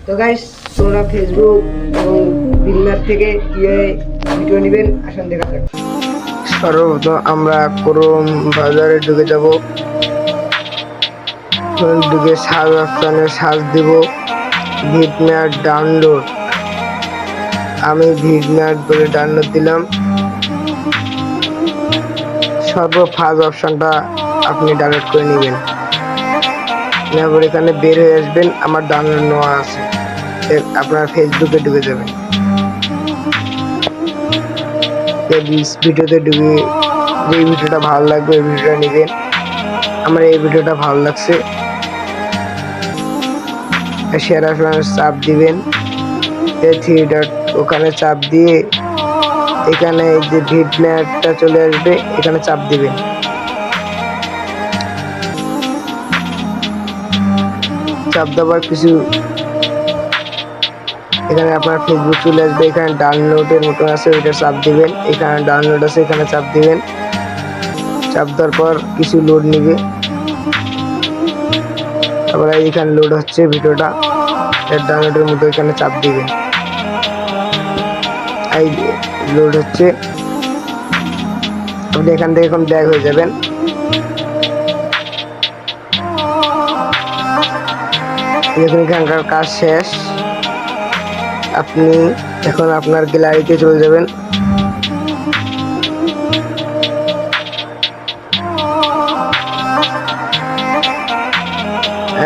তো গাইস তোমরা ফেসবুক এবং বিগনার থেকে কিভাবে ভিডিও নেবেন আসুন দেখা যাক। সর্বপ্রথম আমরা ক্রোম বাজারে ঢুকে যাব, ঢুকে সার্চ অপশনে সার্চ দিব ভিডম্যাট ডাউনলোড। আমি ভিডম্যাট বলে ডাউনলোড দিলাম। সর্বফার্স্ট অপশনটা আপনি ডাউনলোড করে নেবেন, নেওয়ার এখানে বের হয়ে আসবেন। আমার ডাউনলোড নেওয়া আছে, আপনার ফেসবুকে ঢুকে যাবেন। ভিডিওতে ঢুকে যে ভিডিওটা ভালো লাগবে এই ভিডিওটা নেবেন। আমার এই ভিডিওটা ভালো লাগছে, শেয়ার অপশনে চাপ দিবেন, থ্রি ডট ওখানে চাপ দিয়ে এখানে যে ভিডম্যাটটা চলে আসবে এখানে চাপ দিবেন। চাপ দেওয়ার কিছু এখানে আপনার ফেসবুক চলে আসবে, এখানে ডাউনলোডের মতন আছে ওইটা চাপ দিবেন। এখানে ডাউনলোড আছে এখানে চাপ দিবেন। চাপ দেওয়ার পর কিছু লোড নিবে, তারপরে এখানে লোড হচ্ছে ভিডিওটা, ডাউনলোডের মতো এখানে চাপ দিবেন। এই লোড হচ্ছে, আপনি এখান থেকে এখন ব্যাক হয়ে যাবেন। দেখুন এখানকার কাজ শেষ। আপনি এখন আপনার গ্যালারিতে চলে যাবেন।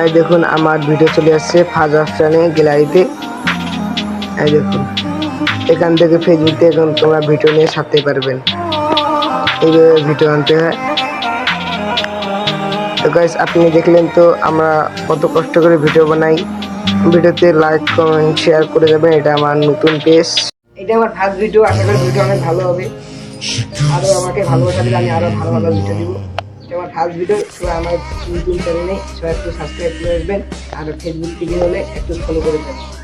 এই দেখুন আমার ভিডিও চলে আসছে ফার্স্ট অপশনে গ্যালারিতে। এই দেখুন এখান থেকে ফেসবুক থেকে এখন তোমরা ভিডিও নিয়ে ছাড়তে পারবেন। এইভাবে ভিডিও আনতে হয়। তো গাইস আপনি দেখলেন তো আমরা কত কষ্ট করে ভিডিও বানাই। ভিডিওতে লাইক কমেন্ট শেয়ার করে যাবেন। এটা আমার নতুন পেজ, এটা আমার ফার্স্ট ভিডিও। আশা করি ভিডিও অনেক ভালো হবে। আরও আমাকে ভালোবাসা দিলে আমি আরও ভালো ভালো ভিডিও দিব। এটা আমার ফার্স্ট ভিডিও। সবাই আমার নতুন চ্যানেলে সবাই একটু সাবস্ক্রাইব করে আসবেন, আর ফেসবুক থেকে হলে একটু ফলো করে যাবেন।